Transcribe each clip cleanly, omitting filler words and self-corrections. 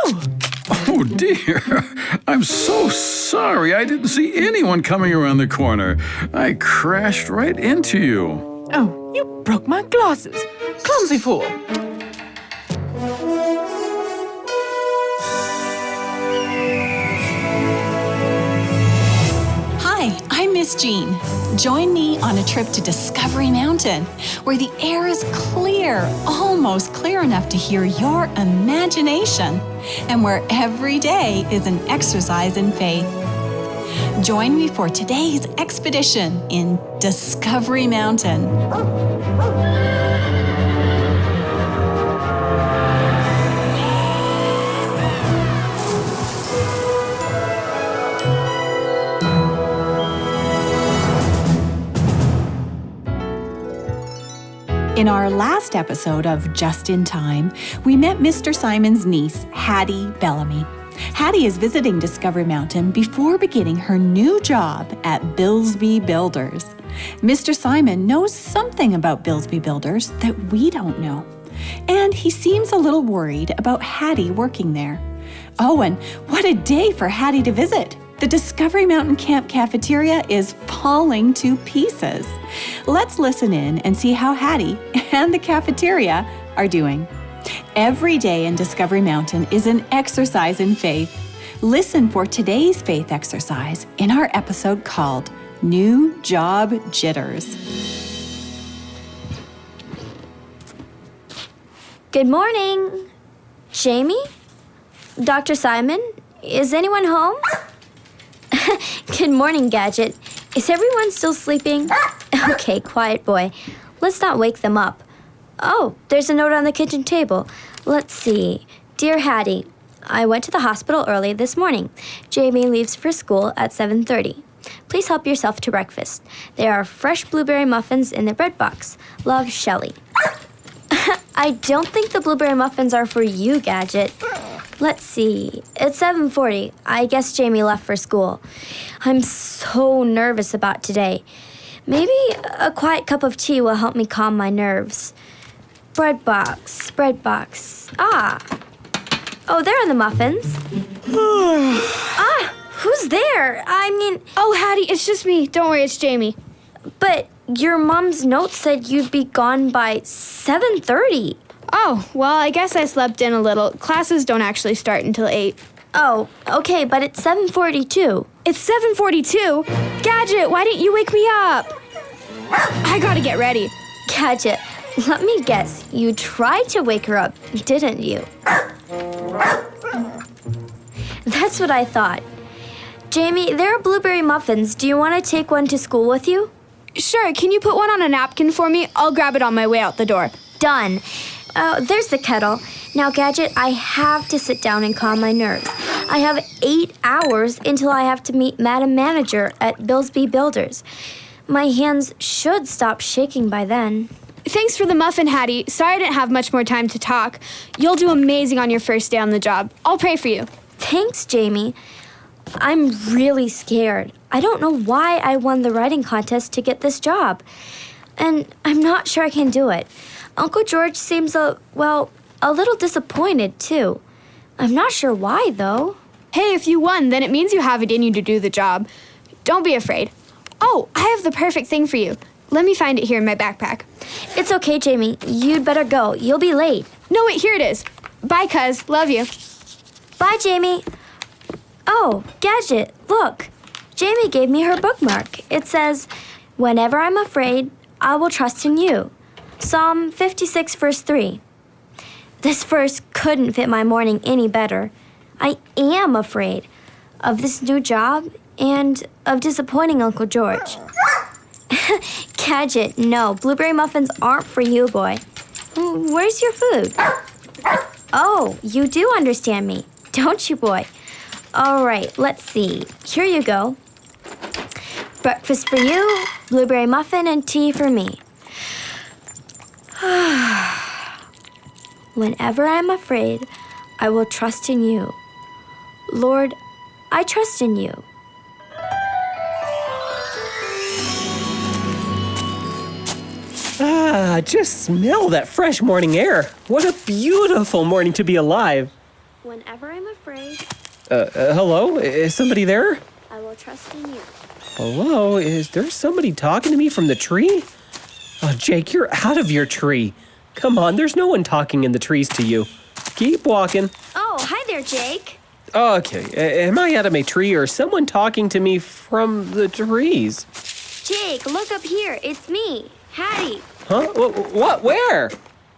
Oh, dear. I'm so sorry. I didn't see anyone coming around the corner. I crashed right into you. Oh, you broke my glasses. Clumsy fool. Hi, I'm Miss Jean. Join me on a trip to Discovery Mountain, where the air is clear, almost clear enough to hear your imagination, and where every day is an exercise in faith. Join me for today's expedition in Discovery Mountain. In our last episode of Just in Time, we met Mr. Simon's niece, Haddie Bellamy. Haddie is visiting Discovery Mountain before beginning her new job at Bilsby Builders. Mr. Simon knows something about Bilsby Builders that we don't know, and he seems a little worried about Haddie working there. Oh, and what a day for Haddie to visit! The Discovery Mountain Camp cafeteria is falling to pieces. Let's listen in and see how Haddie and the cafeteria are doing. Every day in Discovery Mountain is an exercise in faith. Listen for today's faith exercise in our episode called New Job Jitters. Good morning. Jamie? Dr. Simon? Is anyone home? Good morning, Gadget. Is everyone still sleeping? Okay, quiet boy. Let's not wake them up. Oh, there's a note on the kitchen table. Let's see. Dear Haddie, I went to the hospital early this morning. Jamie leaves for school at 7:30. Please help yourself to breakfast. There are fresh blueberry muffins in the bread box. Love, Shelley. I don't think the blueberry muffins are for you, Gadget. Let's see. It's 7:40. I guess Jamie left for school. I'm so nervous about today. Maybe a quiet cup of tea will help me calm my nerves. Bread box. Ah. Oh, there are the muffins. Who's there? Oh, Haddie, it's just me. Don't worry, it's Jamie. But your mom's note said you'd be gone by 7:30. Oh, well, I guess I slept in a little. Classes don't actually start until 8. Oh, okay, but it's 7:42. It's 7:42? Gadget, why didn't you wake me up? I gotta get ready. Gadget, let me guess. You tried to wake her up, didn't you? That's what I thought. Jamie, there are blueberry muffins. Do you want to take one to school with you? Sure, can you put one on a napkin for me? I'll grab it on my way out the door. Done. Oh, there's the kettle. Now, Gadget, I have to sit down and calm my nerves. I have 8 hours until I have to meet Madam Manager at Bilsby Builders. My hands should stop shaking by then. Thanks for the muffin, Haddie. Sorry I didn't have much more time to talk. You'll do amazing on your first day on the job. I'll pray for you. Thanks, Jamie. I'm really scared. I don't know why I won the writing contest to get this job. And I'm not sure I can do it. Uncle George seems a little disappointed, too. I'm not sure why, though. Hey, if you won, then it means you have it in you to do the job. Don't be afraid. Oh, I have the perfect thing for you. Let me find it here in my backpack. It's okay, Jamie. You'd better go. You'll be late. No, wait, here it is. Bye, cuz. Love you. Bye, Jamie. Oh, Gadget, look. Jamie gave me her bookmark. It says, "Whenever I'm afraid, I will trust in you." Psalm 56, verse 3. This verse couldn't fit my morning any better. I am afraid of this new job and of disappointing Uncle George. Gadget, no, blueberry muffins aren't for you, boy. Where's your food? Oh, you do understand me, don't you, boy? All right, let's see. Here you go. Breakfast for you, blueberry muffin, and tea for me. Whenever I'm afraid, I will trust in you. Lord, I trust in you. Just smell that fresh morning air. What a beautiful morning to be alive. Whenever I'm afraid, Hello? Is somebody there? I will trust in you. Hello? Is there somebody talking to me from the tree? Oh, Jake, you're out of your tree. Come on, there's no one talking in the trees to you. Keep walking. Oh, hi there, Jake. Okay, am I out of my tree or is someone talking to me from the trees? Jake, look up here. It's me, Haddie. Huh? What? Where?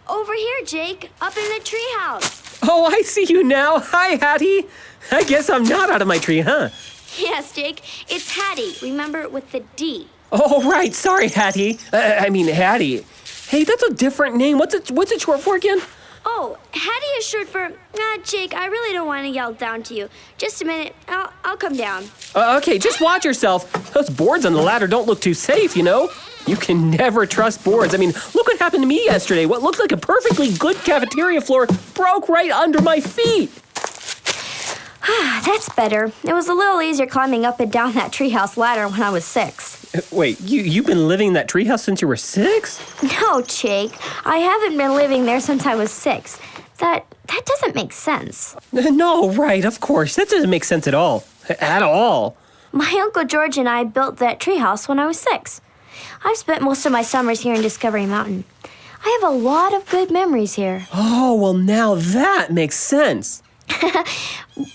Over here, Jake. Up in the treehouse. Oh, I see you now. Hi, Haddie. I guess I'm not out of my tree, huh? Yes, Jake. It's Haddie. Remember, with the D. Oh, right. Sorry, Haddie. Haddie. Hey, that's a different name. What's it short for again? Oh, Haddie is short for... Jake, I really don't want to yell down to you. Just a minute. I'll come down. Okay, just watch yourself. Those boards on the ladder don't look too safe, you know? You can never trust boards. I mean, look what happened to me yesterday. What looked like a perfectly good cafeteria floor broke right under my feet. That's better. It was a little easier climbing up and down that treehouse ladder when I was 6. Wait, you've been living in that treehouse since you were 6? No, Jake. I haven't been living there since I was 6. That doesn't make sense. No, right, of course. That doesn't make sense at all. At all. My Uncle George and I built that treehouse when I was 6. I've spent most of my summers here in Discovery Mountain. I have a lot of good memories here. Oh, well, now that makes sense.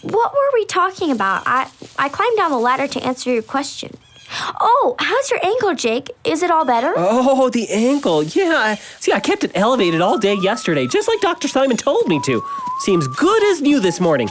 What were we talking about? I climbed down the ladder to answer your question. Oh, how's your ankle, Jake? Is it all better? Oh, the ankle. Yeah, I kept it elevated all day yesterday, just like Dr. Simon told me to. Seems good as new this morning.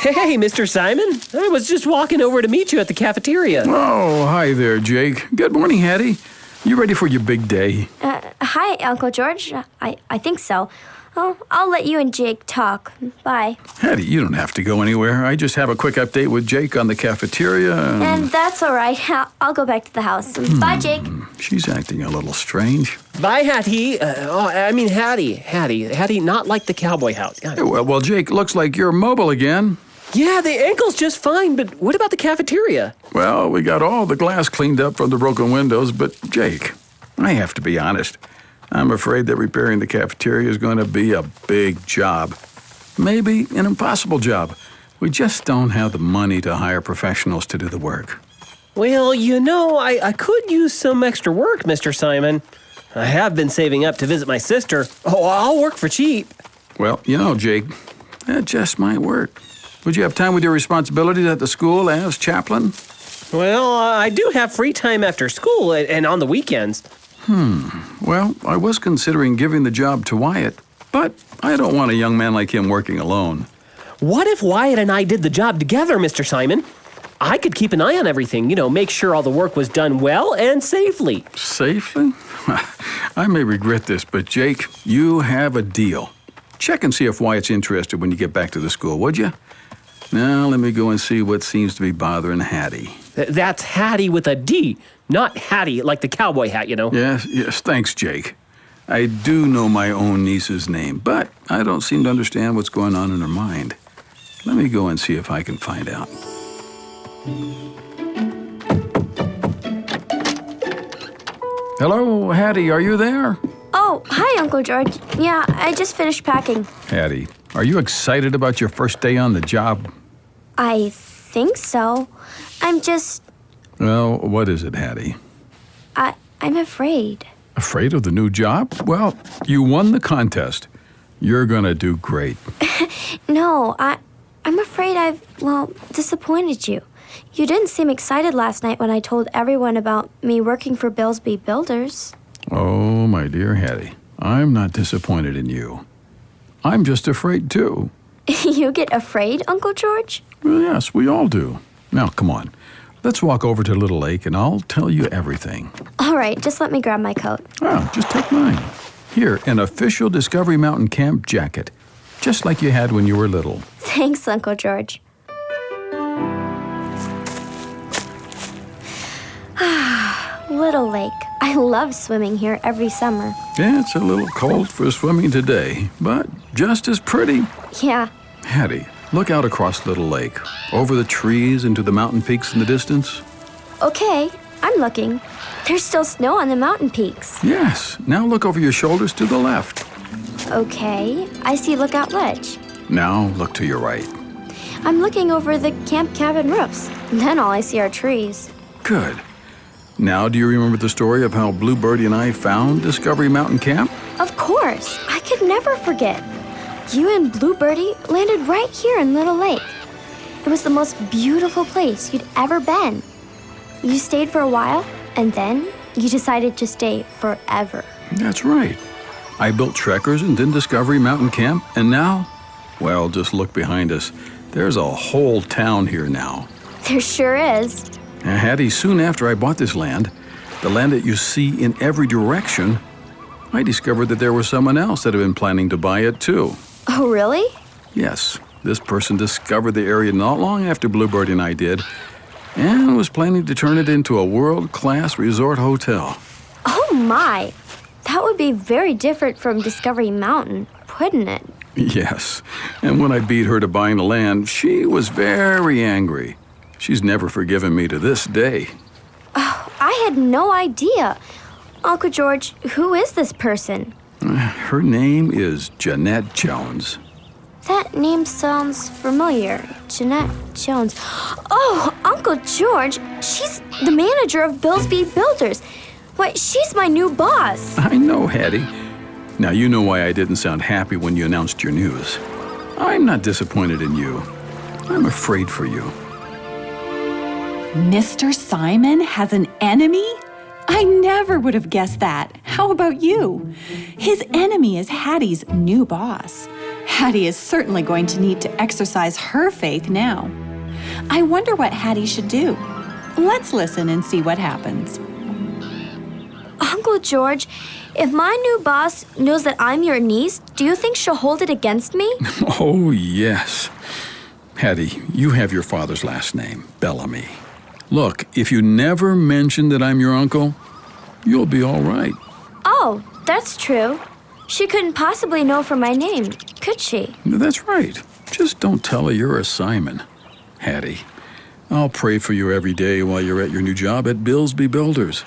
Hey, Mr. Simon. I was just walking over to meet you at the cafeteria. Oh, hi there, Jake. Good morning, Haddie. You ready for your big day? Hi, Uncle George. I think so. Oh, I'll let you and Jake talk. Bye. Haddie, you don't have to go anywhere. I just have a quick update with Jake on the cafeteria. And that's all right. I'll go back to the house. Bye, Jake. She's acting a little strange. Bye, Haddie. Haddie. Haddie, not like the cowboy house. Well, Jake, looks like you're mobile again. Yeah, the ankle's just fine, but what about the cafeteria? Well, we got all the glass cleaned up from the broken windows, but Jake, I have to be honest. I'm afraid that repairing the cafeteria is going to be a big job. Maybe an impossible job. We just don't have the money to hire professionals to do the work. Well, you know, I could use some extra work, Mr. Simon. I have been saving up to visit my sister. Oh, I'll work for cheap. Well, you know, Jake, that just might work. Would you have time with your responsibilities at the school as chaplain? Well, I do have free time after school and on the weekends. Well, I was considering giving the job to Wyatt, but I don't want a young man like him working alone. What if Wyatt and I did the job together, Mr. Simon? I could keep an eye on everything, make sure all the work was done well and safely. Safely? I may regret this, but Jake, you have a deal. Check and see if Wyatt's interested when you get back to the school, would you? Now, let me go and see what seems to be bothering Haddie. That's Haddie with a D, not Haddie like the cowboy hat, Yes, thanks, Jake. I do know my own niece's name, but I don't seem to understand what's going on in her mind. Let me go and see if I can find out. Hello, Haddie, are you there? Oh, hi, Uncle George. Yeah, I just finished packing. Haddie, are you excited about your first day on the job? I think so. I'm just... Well, what is it, Haddie? I'm afraid. Afraid of the new job? Well, you won the contest. You're gonna do great. No, I'm afraid I've, disappointed you. You didn't seem excited last night when I told everyone about me working for Bilsby Builders. Oh, my dear Haddie, I'm not disappointed in you. I'm just afraid, too. You get afraid, Uncle George? Well, yes, we all do. Now, come on. Let's walk over to Little Lake, and I'll tell you everything. All right, just let me grab my coat. Oh, just take mine. Here, an official Discovery Mountain Camp jacket, just like you had when you were little. Thanks, Uncle George. Little Lake. I love swimming here every summer. Yeah, it's a little cold for swimming today, but just as pretty. Yeah. Haddie, look out across Little Lake, over the trees into the mountain peaks in the distance. Okay, I'm looking. There's still snow on the mountain peaks. Yes, now look over your shoulders to the left. Okay, I see Lookout Ledge. Now look to your right. I'm looking over the camp cabin roofs. Then all I see are trees. Good. Now do you remember the story of how Bluebirdie and I found Discovery Mountain Camp? Of course. I could never forget. You and Bluebirdie landed right here in Little Lake. It was the most beautiful place you'd ever been. You stayed for a while, and then you decided to stay forever. That's right. I built Trekkers and then Discovery Mountain Camp, and now, well, just look behind us. There's a whole town here now. There sure is. And Haddie, soon after I bought this land, the land that you see in every direction, I discovered that there was someone else that had been planning to buy it too. Oh, really? Yes, this person discovered the area not long after Bluebirdie and I did, and was planning to turn it into a world-class resort hotel. Oh, my. That would be very different from Discovery Mountain, wouldn't it? Yes, and when I beat her to buying the land, she was very angry. She's never forgiven me to this day. Oh, I had no idea. Uncle George, who is this person? Her name is Jeanette Jones. That name sounds familiar. Jeanette Jones. Oh, Uncle George, she's the manager of Bilsby Builders. Why, she's my new boss. I know, Haddie. Now, you know why I didn't sound happy when you announced your news. I'm not disappointed in you. I'm afraid for you. Mr. Simon has an enemy? I never would have guessed that. How about you? His enemy is Hattie's new boss. Haddie is certainly going to need to exercise her faith now. I wonder what Haddie should do. Let's listen and see what happens. Uncle George, if my new boss knows that I'm your niece, do you think she'll hold it against me? Oh, yes. Haddie, you have your father's last name, Bellamy. Look, if you never mention that I'm your uncle, you'll be all right. Oh, that's true. She couldn't possibly know from my name, could she? That's right. Just don't tell her you're a Simon. Haddie, I'll pray for you every day while you're at your new job at Bilsby Builders.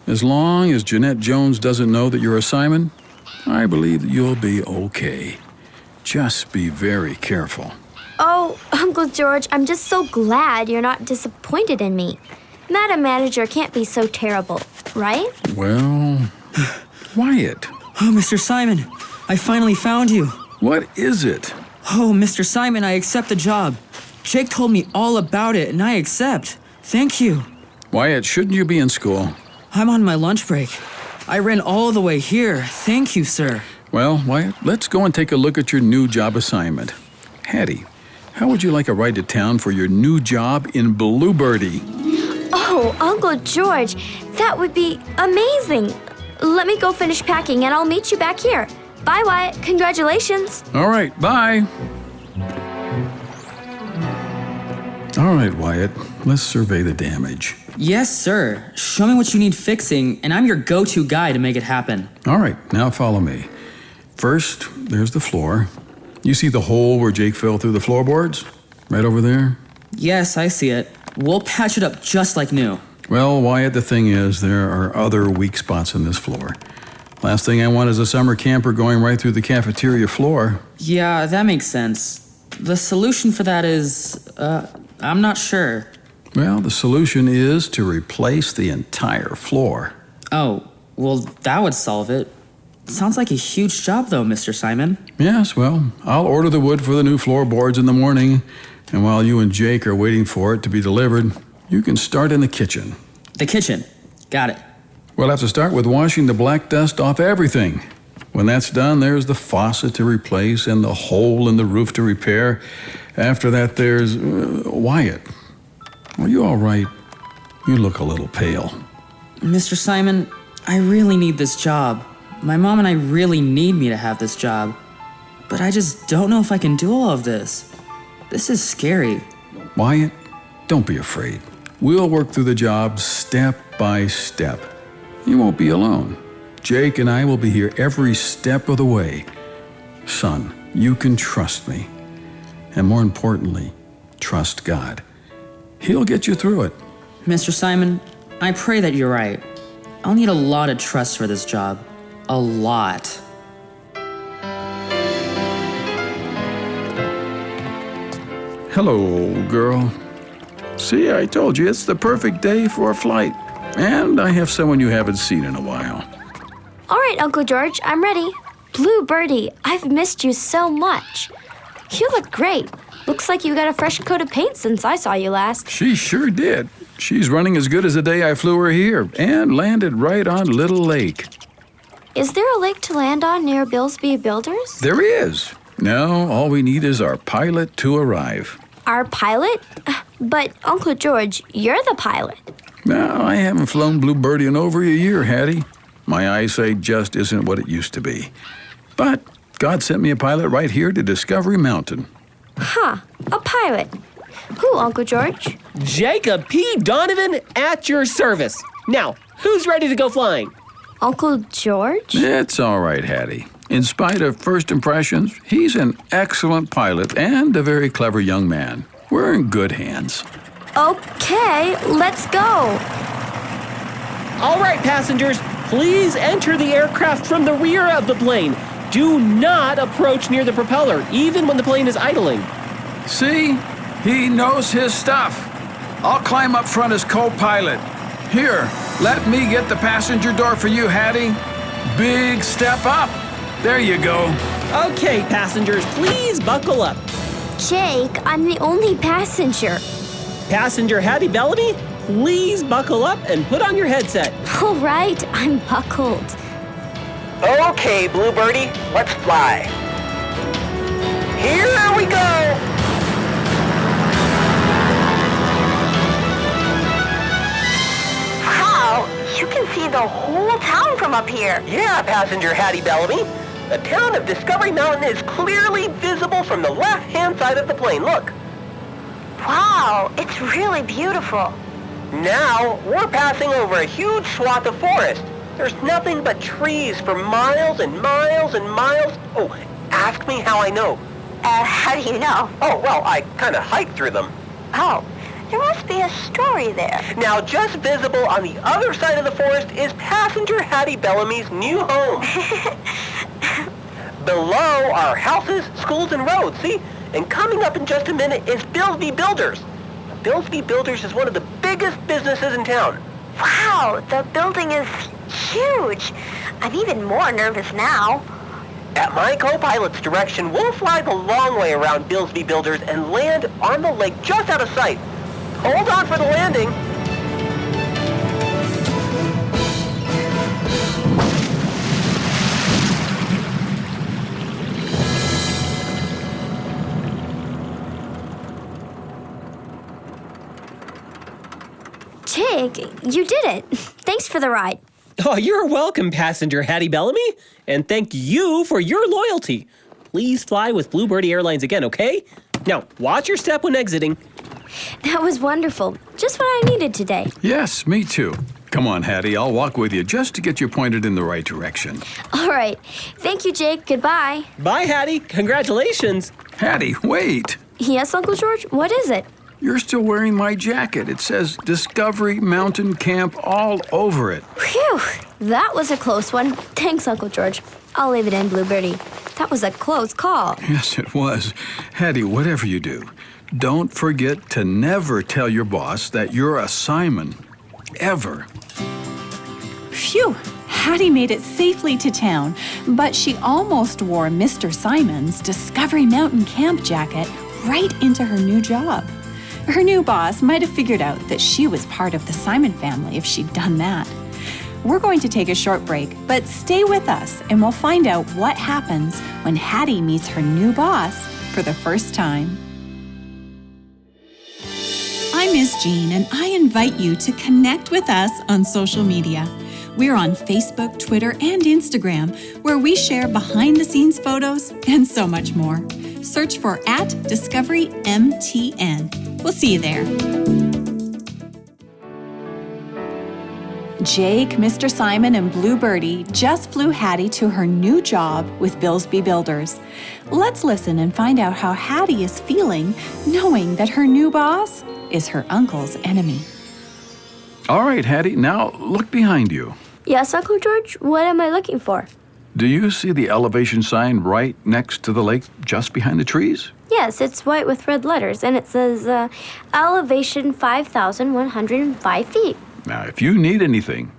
As long as Jeanette Jones doesn't know that you're a Simon, I believe that you'll be okay. Just be very careful. Oh, Uncle George, I'm just so glad you're not disappointed in me. Madam Manager can't be so terrible, right? Well, Wyatt. Oh, Mr. Simon, I finally found you. What is it? Oh, Mr. Simon, I accept the job. Jake told me all about it, and I accept. Thank you. Wyatt, shouldn't you be in school? I'm on my lunch break. I ran all the way here. Thank you, sir. Well, Wyatt, let's go and take a look at your new job assignment. Haddie, how would you like a ride to town for your new job in Bluebirdie? Oh, Uncle George, that would be amazing. Let me go finish packing and I'll meet you back here. Bye, Wyatt. Congratulations. All right, bye. All right, Wyatt, let's survey the damage. Yes, sir. Show me what you need fixing, and I'm your go-to guy to make it happen. All right, now follow me. First, there's the floor. You see the hole where Jake fell through the floorboards? Right over there? Yes, I see it. We'll patch it up just like new. Well, Wyatt, the thing is, there are other weak spots in this floor. Last thing I want is a summer camper going right through the cafeteria floor. Yeah, that makes sense. The solution for that is, I'm not sure. Well, the solution is to replace the entire floor. Oh, well, that would solve it. Sounds like a huge job, though, Mr. Simon. Yes, well, I'll order the wood for the new floorboards in the morning, and while you and Jake are waiting for it to be delivered, you can start in the kitchen. The kitchen. Got it. We'll have to start with washing the black dust off everything. When that's done, there's the faucet to replace and the hole in the roof to repair. After that, there's Wyatt. Are you all right? You look a little pale. Mr. Simon, I really need this job. My mom and I really need me to have this job. But I just don't know if I can do all of this. This is scary. Wyatt, don't be afraid. We'll work through the job step by step. You won't be alone. Jake and I will be here every step of the way. Son, you can trust me. And more importantly, trust God. He'll get you through it. Mr. Simon, I pray that you're right. I'll need a lot of trust for this job. A lot. Hello, old girl. See, I told you, it's the perfect day for a flight. And I have someone you haven't seen in a while. All right, Uncle George, I'm ready. Blue Birdie, I've missed you so much. You look great. Looks like you got a fresh coat of paint since I saw you last. She sure did. She's running as good as the day I flew her here and landed right on Little Lake. Is there a lake to land on near Bilsby Builders? There is. Now, all we need is our pilot to arrive. Our pilot? But, Uncle George, you're the pilot. No, I haven't flown Blue Birdie in over a year, Haddie. My eyesight just isn't what it used to be. But God sent me a pilot right here to Discovery Mountain. Huh, a pilot. Who, Uncle George? Jacob P. Donovan at your service. Now, who's ready to go flying? Uncle George? It's all right, Haddie. In spite of first impressions, he's an excellent pilot and a very clever young man. We're in good hands. Okay, let's go. All right, passengers, please enter the aircraft from the rear of the plane. Do not approach near the propeller, even when the plane is idling. See? He knows his stuff. I'll climb up front as co-pilot. Here, let me get the passenger door for you, Haddie. Big step up. There you go. Okay, passengers, please buckle up. Jake, I'm the only passenger. Passenger Haddie Bellamy, please buckle up and put on your headset. All right, I'm buckled. Okay, Blue Birdie, let's fly. Here we go! Wow, you can see the whole town from up here. Yeah, passenger Haddie Bellamy. The town of Discovery Mountain is clearly visible from the left-hand side of the plane. Look. Wow, it's really beautiful. Now, we're passing over a huge swath of forest. There's nothing but trees for miles and miles and miles. Oh, ask me how I know. How do you know? Oh, well, I kind of hiked through them. Oh, there must be a story there. Now, just visible on the other side of the forest is passenger Haddie Bellamy's new home. Below are houses, schools, and roads, see? And coming up in just a minute is Bilsby Builders. Bilsby Builders is one of the biggest businesses in town. Wow, the building is huge. I'm even more nervous now. At my co-pilot's direction, we'll fly the long way around Bilsby Builders and land on the lake just out of sight. Hold on for the landing. Jake, you did it. Thanks for the ride. Oh, you're welcome, passenger Haddie Bellamy, and thank you for your loyalty. Please fly with Blue Birdie Airlines again, okay? Now, watch your step when exiting. That was wonderful. Just what I needed today. Yes, me too. Come on, Haddie, I'll walk with you just to get you pointed in the right direction. All right. Thank you, Jake. Goodbye. Bye, Haddie. Congratulations. Haddie, wait. Yes, Uncle George? What is it? You're still wearing my jacket. It says Discovery Mountain Camp all over it. Phew. That was a close one. Thanks, Uncle George. I'll leave it in, Blue Birdie. That was a close call. Yes, it was. Haddie, whatever you do, don't forget to never tell your boss that you're a Simon. Ever. Phew! Haddie made it safely to town, but she almost wore Mr. Simon's Discovery Mountain Camp jacket right into her new job. Her new boss might have figured out that she was part of the Simon family if she'd done that. We're going to take a short break, but stay with us and we'll find out what happens when Haddie meets her new boss for the first time. I'm Miss Jean, and I invite you to connect with us on social media. We're on Facebook, Twitter, and Instagram, where we share behind-the-scenes photos and so much more. Search for @DiscoveryMTN. We'll see you there. Jake, Mr. Simon, and Blue Birdie just flew Haddie to her new job with Bilsby Builders. Let's listen and find out how Haddie is feeling knowing that her new boss is her uncle's enemy. All right, Haddie, now look behind you. Yes, Uncle George? What am I looking for? Do you see the elevation sign right next to the lake, just behind the trees? Yes, it's white with red letters, and it says elevation 5,105 feet. Now, if you need anything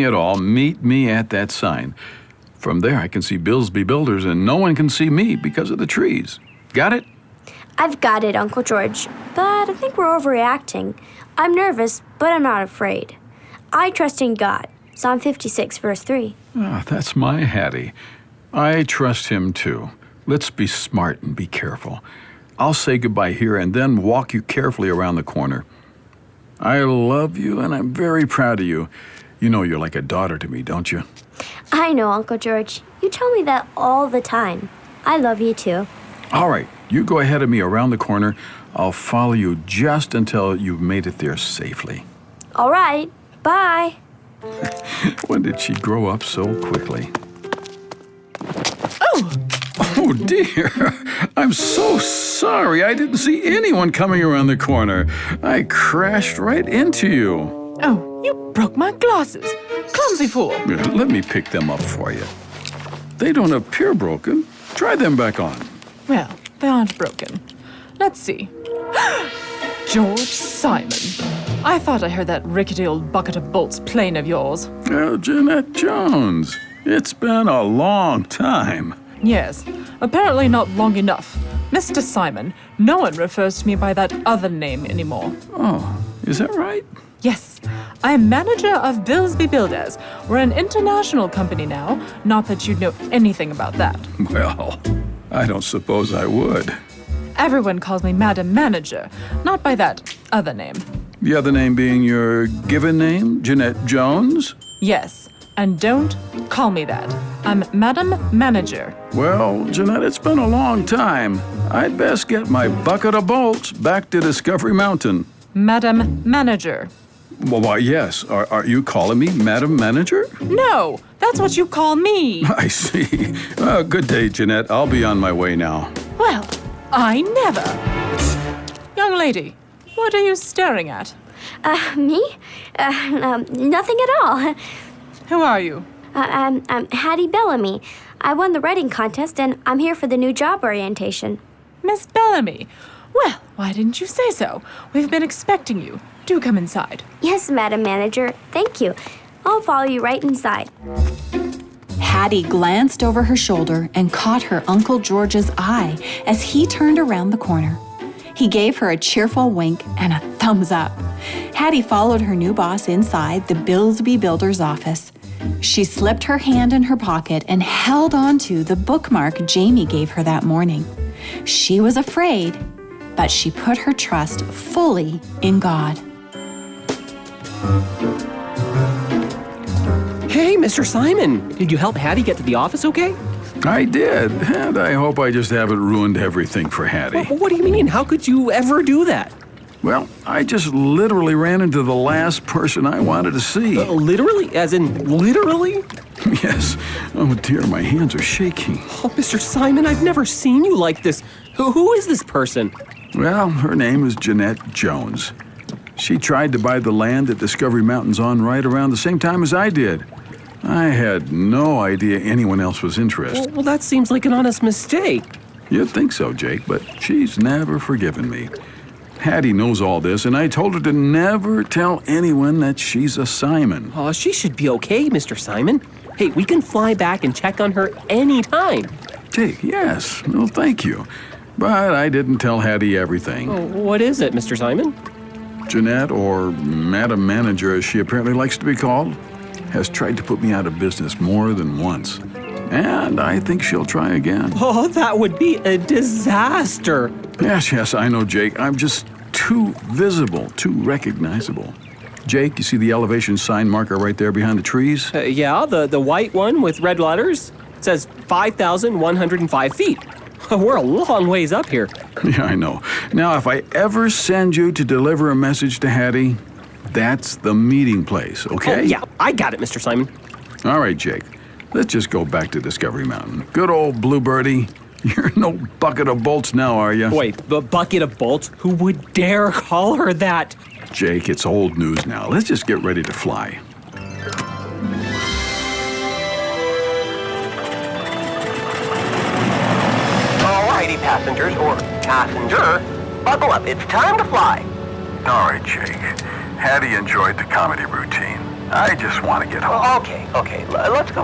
at all, meet me at that sign. From there, I can see Bilsby Builders, and no one can see me because of the trees. Got it? I've got it, Uncle George, but I think we're overreacting. I'm nervous, but I'm not afraid. I trust in God. Psalm 56, verse 3. Ah, that's my Haddie. I trust him too. Let's be smart and be careful. I'll say goodbye here and then walk you carefully around the corner. I love you and I'm very proud of you. You know you're like a daughter to me, don't you? I know, Uncle George. You tell me that all the time. I love you too. All right, you go ahead of me around the corner. I'll follow you just until you've made it there safely. All right. Bye. When did she grow up so quickly? Oh, Oh, dear. I'm so sorry. I didn't see anyone coming around the corner. I crashed right into you. oh, you broke my glasses. Clumsy fool. Let me pick them up for you. They don't appear broken. Try them back on. Well, they aren't broken. Let's see. George Simon. I thought I heard that rickety old bucket of bolts plane of yours. Well, Jeanette Jones, it's been a long time. Yes, apparently not long enough. Mr. Simon, no one refers to me by that other name anymore. Oh, is that right? Yes, I am manager of Bilsby Builders. We're an international company now. Not that you'd know anything about that. Well, I don't suppose I would. Everyone calls me Madam Manager, not by that other name. The other name being your given name, Jeanette Jones? Yes, and don't call me that. I'm Madam Manager. Well, Jeanette, it's been a long time. I'd best get my bucket of bolts back to Discovery Mountain. Madam Manager. Well, why, yes. Are you calling me Madam Manager? No, that's what you call me. I see. Good day, Jeanette. I'll be on my way now. Well, I never. Young lady, what are you staring at? Me? Nothing at all. Who are you? I'm Haddie Bellamy. I won the writing contest, and I'm here for the new job orientation. Miss Bellamy. Well, why didn't you say so? We've been expecting you. Do come inside. Yes, Madam Manager. Thank you. I'll follow you right inside. Haddie glanced over her shoulder and caught her Uncle George's eye as he turned around the corner. He gave her a cheerful wink and a thumbs up. Haddie followed her new boss inside the Bilsby Builders office. She slipped her hand in her pocket and held on to the bookmark Jamie gave her that morning. She was afraid, but she put her trust fully in God. Hey, Mr. Simon, did you help Haddie get to the office okay? I did, and I hope I just haven't ruined everything for Haddie. What do you mean? How could you ever do that? Well, I just literally ran into the last person I wanted to see. Literally? As in literally? Yes. Oh, dear, my hands are shaking. Oh, Mr. Simon, I've never seen you like this. Who is this person? Well, her name is Jeanette Jones. She tried to buy the land that Discovery Mountain's on right around the same time as I did. I had no idea anyone else was interested. Well, that seems like an honest mistake. You'd think so, Jake, but she's never forgiven me. Haddie knows all this, and I told her to never tell anyone that she's a Simon. Oh, she should be okay, Mr. Simon. Hey, we can fly back and check on her anytime. Jake, yes. Well, thank you. But I didn't tell Haddie everything. Oh, what is it, Mr. Simon? Jeanette, or Madam Manager as she apparently likes to be called, has tried to put me out of business more than once. And I think she'll try again. Oh, that would be a disaster. Yes, I know, Jake. I'm just too visible, too recognizable. Jake, you see the elevation sign marker right there behind the trees? Yeah, the white one with red letters. It says 5,105 feet. We're a long ways up here. Yeah, I know. Now, if I ever send you to deliver a message to Haddie, that's the meeting place, okay? Oh, yeah, I got it, Mr. Simon. All right, Jake. Let's just go back to Discovery Mountain. Good old Bluebirdie. You're no bucket of bolts now, are you? Wait, the bucket of bolts? Who would dare call her that? Jake, it's old news now. Let's just get ready to fly. passengers, or passenger, buckle up. It's time to fly. All right, Jake. Haddie enjoyed the comedy routine. I just want to get home. Okay, let's go.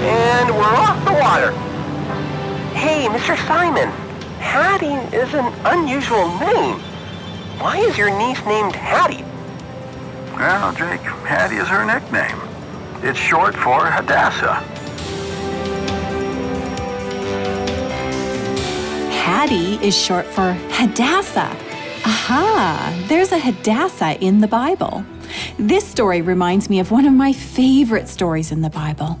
And we're off the water. Hey, Mr. Simon, Haddie is an unusual name. Why is your niece named Haddie? Well, Jake, Haddie is her nickname. It's short for Hadassah. Haddie is short for Hadassah. Aha, there's a Hadassah in the Bible. This story reminds me of one of my favorite stories in the Bible.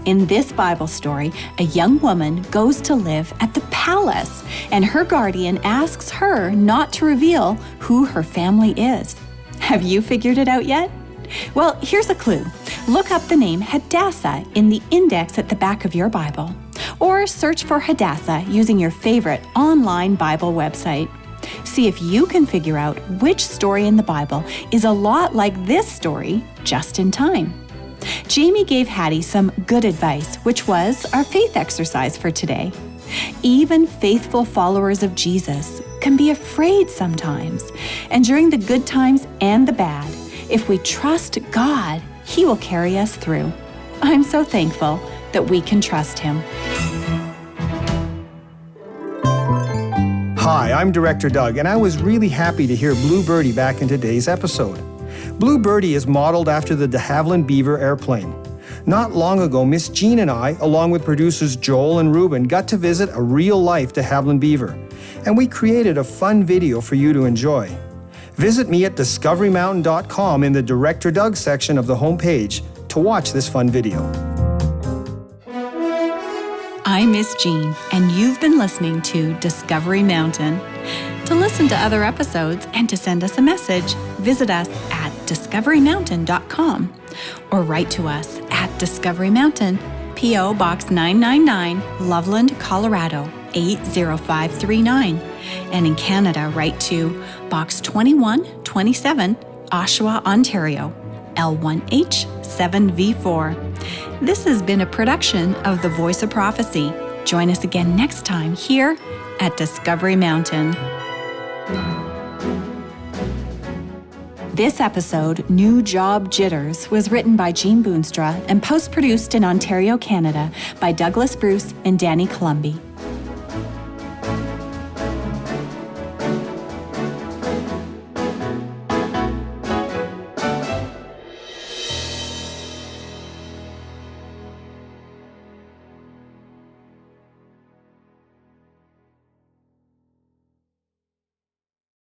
In this Bible story, a young woman goes to live at the palace, and her guardian asks her not to reveal who her family is. Have you figured it out yet? Well, here's a clue. Look up the name Hadassah in the index at the back of your Bible, or search for Hadassah using your favorite online Bible website. See if you can figure out which story in the Bible is a lot like this story, just in time. Jamie gave Haddie some good advice, which was our faith exercise for today. Even faithful followers of Jesus can be afraid sometimes, and during the good times and the bad, if we trust God, He will carry us through. I'm so thankful that we can trust Him. Hi, I'm Director Doug, and I was really happy to hear Blue Birdie back in today's episode. Blue Birdie is modeled after the de Havilland Beaver airplane. Not long ago, Miss Jean and I, along with producers Joel and Ruben, got to visit a real-life de Havilland Beaver, and we created a fun video for you to enjoy. Visit me at discoverymountain.com in the Director Doug section of the homepage to watch this fun video. I'm Miss Jean, and you've been listening to Discovery Mountain. To listen to other episodes and to send us a message, visit us at discoverymountain.com or write to us at Discovery Mountain, P.O. Box 999, Loveland, Colorado 80539. And in Canada, write to Box 2127, Oshawa, Ontario, L1H7V4. This has been a production of The Voice of Prophecy. Join us again next time here at Discovery Mountain. This episode, New Job Jitters, was written by Jean Boonstra and post-produced in Ontario, Canada by Douglas Bruce and Danny Columby.